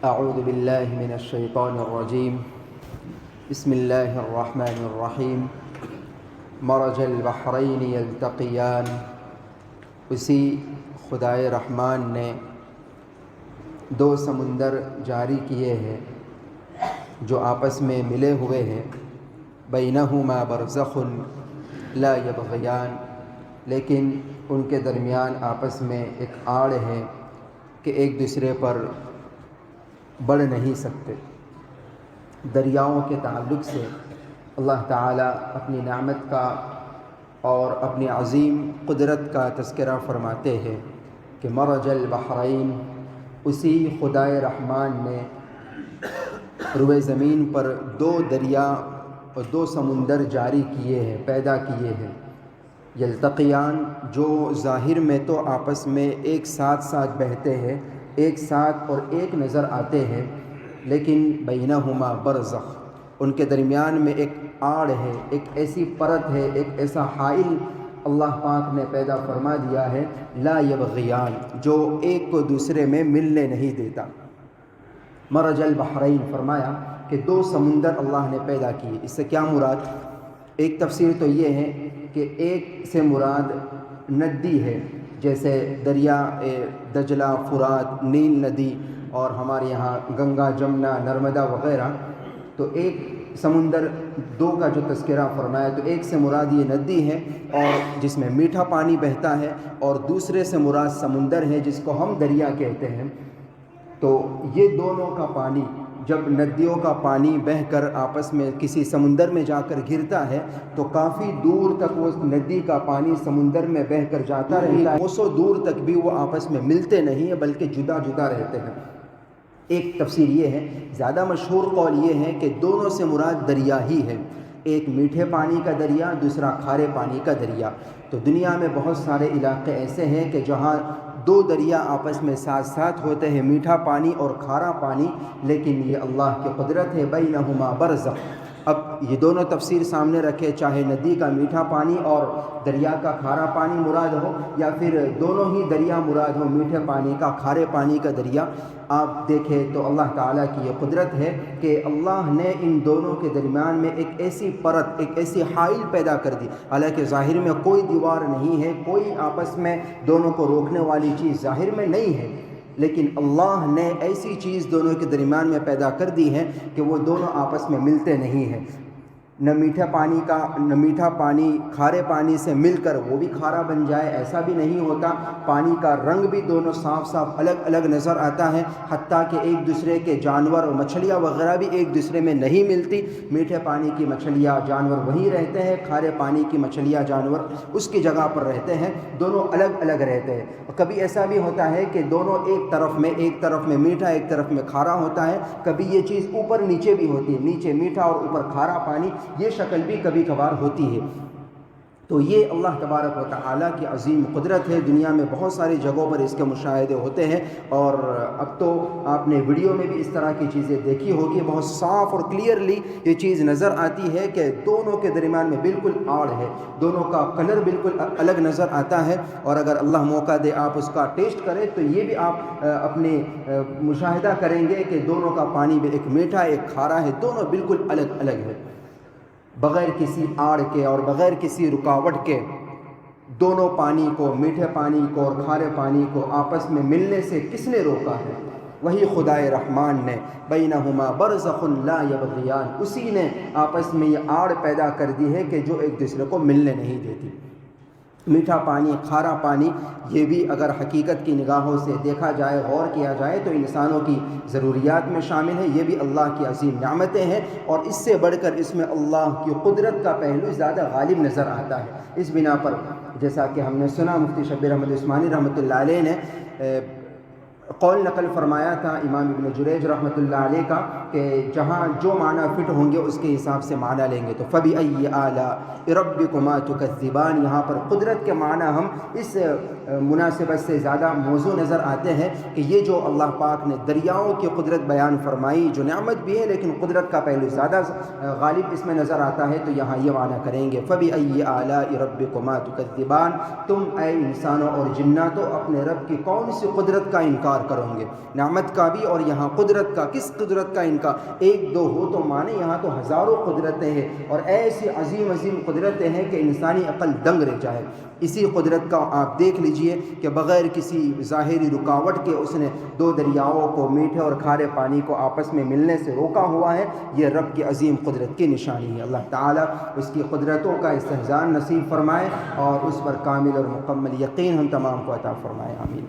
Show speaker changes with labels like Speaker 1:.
Speaker 1: اعوذ باللہ من الشیطان الرجیم بسم اللہ الرحمن الرحیم مرج البحرین یلتقیان۔ اسی خدائے رحمان نے دو سمندر جاری کیے ہیں جو آپس میں ملے ہوئے ہیں، بینہما برزخ لا یبغیان، لیکن ان کے درمیان آپس میں ایک آڑ ہے کہ ایک دوسرے پر بڑھ نہیں سکتے۔ دریاؤں کے تعلق سے اللہ تعالیٰ اپنی نعمت کا اور اپنی عظیم قدرت کا تذکرہ فرماتے ہیں کہ مرج البحرین، اسی خدائے رحمان نے روئے زمین پر دو دریا اور دو سمندر جاری کیے ہیں، پیدا کیے ہیں۔ یلتقیان، جو ظاہر میں تو آپس میں ایک ساتھ بہتے ہیں، ایک ساتھ اور ایک نظر آتے ہیں، لیکن بینہما برزخ، ان کے درمیان میں ایک آڑ ہے، ایک ایسی پرت ہے، ایک ایسا حائل اللہ پاک نے پیدا فرما دیا ہے، لا یبغیان، جو ایک کو دوسرے میں ملنے نہیں دیتا۔ مرج البحرین فرمایا کہ دو سمندر اللہ نے پیدا کیے۔ اس سے کیا مراد؟ ایک تفسیر تو یہ ہے کہ ایک سے مراد ندی ہے، جیسے دریا دجلہ، فرات، نیل ندی، اور ہمارے یہاں گنگا، جمنا، نرمدا وغیرہ۔ تو ایک سمندر دو کا جو تذکرہ فرمایا، تو ایک سے مراد یہ ندی ہے اور جس میں میٹھا پانی بہتا ہے، اور دوسرے سے مراد سمندر ہے جس کو ہم دریا کہتے ہیں۔ تو یہ دونوں کا پانی، جب ندیوں کا پانی بہہ کر آپس میں کسی سمندر میں جا کر گرتا ہے تو کافی دور تک وہ ندی کا پانی سمندر میں بہہ کر جاتا رہتا ہے، کوسوں دور تک بھی وہ آپس میں ملتے نہیں ہیں بلکہ جدا جدا رہتے ہیں۔ ایک تفسیر یہ ہے، زیادہ مشہور قول یہ ہے کہ دونوں سے مراد دریا ہی ہے، ایک میٹھے پانی کا دریا، دوسرا کھارے پانی کا دریا۔ تو دنیا میں بہت سارے علاقے ایسے ہیں کہ جہاں دو دریا آپس میں ساتھ ہوتے ہیں، میٹھا پانی اور کھارا پانی، لیکن یہ اللہ کی قدرت ہے، بینہما برزخ۔ اب یہ دونوں تفسیر سامنے رکھے، چاہے ندی کا میٹھا پانی اور دریا کا کھارا پانی مراد ہو، یا پھر دونوں ہی دریا مراد ہو، میٹھے پانی کا، کھارے پانی کا دریا۔ آپ دیکھیں تو اللہ تعالیٰ کی یہ قدرت ہے کہ اللہ نے ان دونوں کے درمیان میں ایک ایسی پرت، ایک ایسی حائل پیدا کر دی۔ حالانکہ ظاہر میں کوئی دیوار نہیں ہے، کوئی آپس میں دونوں کو روکنے والی چیز ظاہر میں نہیں ہے، لیکن اللہ نے ایسی چیز دونوں کے درمیان میں پیدا کر دی ہے کہ وہ دونوں آپس میں ملتے نہیں ہیں۔ نہ میٹھا پانی کھارے پانی سے مل کر وہ بھی کھارا بن جائے، ایسا بھی نہیں ہوتا۔ پانی کا رنگ بھی دونوں صاف الگ الگ نظر آتا ہے، حتیٰ کہ ایک دوسرے کے جانور اور مچھلیاں وغیرہ بھی ایک دوسرے میں نہیں ملتی۔ میٹھے پانی کی مچھلیاں، جانور وہیں رہتے ہیں، کھارے پانی کی مچھلیاں، جانور اس کی جگہ پر رہتے ہیں، دونوں الگ الگ رہتے ہیں۔ اور کبھی ایسا بھی ہوتا ہے کہ دونوں ایک طرف میں میٹھا، ایک طرف میں کھارا ہوتا ہے۔ کبھی یہ چیز اوپر نیچے بھی ہوتی ہے، نیچے میٹھا اور اوپر کھارا پانی، یہ شکل بھی کبھی کبھار ہوتی ہے۔ تو یہ اللہ تبارک و تعالیٰ کی عظیم قدرت ہے۔ دنیا میں بہت ساری جگہوں پر اس کے مشاہدے ہوتے ہیں، اور اب تو آپ نے ویڈیو میں بھی اس طرح کی چیزیں دیکھی ہوگی، بہت صاف اور کلیئرلی یہ چیز نظر آتی ہے کہ دونوں کے درمیان میں بالکل آڑ ہے، دونوں کا کلر بالکل الگ نظر آتا ہے، اور اگر اللہ موقع دے آپ اس کا ٹیسٹ کریں تو یہ بھی آپ اپنے مشاہدہ کریں گے کہ دونوں کا پانی بھی ایک میٹھا ایک کھارا ہے، دونوں بالکل الگ الگ ہے، بغیر کسی آڑ کے اور بغیر کسی رکاوٹ کے۔ دونوں پانی کو، میٹھے پانی کو اور کھارے پانی کو آپس میں ملنے سے کس نے روکا ہے؟ وہی خدائے رحمان نے، بینہما برزخ لا یبغیان، اسی نے آپس میں یہ آڑ پیدا کر دی ہے کہ جو ایک دوسرے کو ملنے نہیں دیتی۔ میٹھا پانی، کھارا پانی، یہ بھی اگر حقیقت کی نگاہوں سے دیکھا جائے، غور کیا جائے تو انسانوں کی ضروریات میں شامل ہے، یہ بھی اللہ کی عظیم نعمتیں ہیں، اور اس سے بڑھ کر اس میں اللہ کی قدرت کا پہلو زیادہ غالب نظر آتا ہے۔ اس بنا پر جیسا کہ ہم نے سنا، مفتی شبیر احمد عثمانی رحمۃ اللہ علیہ نے قول نقل فرمایا تھا امام ابن جریج رحمۃ اللہ علیہ کا کہ جہاں جو معنی فٹ ہوں گے اس کے حساب سے معنی لیں گے۔ تو فَبِأَيِّ آلَاءِ رَبِّكُمَا تُكَذِّبَانِ، یہاں پر قدرت کے معنی ہم اس مناسبت سے زیادہ موزوں نظر آتے ہیں کہ یہ جو اللہ پاک نے دریاؤں کی قدرت بیان فرمائی، جو نعمت بھی ہے لیکن قدرت کا پہلو زیادہ غالب اس میں نظر آتا ہے، تو یہاں یہ معنی کریں گے فَبِأَيِّ آلَاءِ رَبِّكُمَا تُكَذِّبَانِ، تم اے انسانوں اور جناتوں اپنے رب کی کون سی قدرت کا انکار اعتبار کرو گے، نعمت کا بھی اور یہاں قدرت کا۔ کس قدرت کا؟ ان کا ایک دو ہو تو مانے، یہاں تو ہزاروں قدرتیں ہیں، اور ایسی عظیم عظیم قدرتیں ہیں کہ انسانی عقل دنگ رہ جائے۔ اسی قدرت کا آپ دیکھ لیجئے کہ بغیر کسی ظاہری رکاوٹ کے اس نے دو دریاؤں کو، میٹھے اور کھارے پانی کو آپس میں ملنے سے روکا ہوا ہے۔ یہ رب کی عظیم قدرت کی نشانی ہے۔ اللہ تعالیٰ اس کی قدرتوں کا استحسان نصیب فرمائے اور اس پر کامل اور مکمل یقین ہم تمام کو عطا فرمائے، آمین۔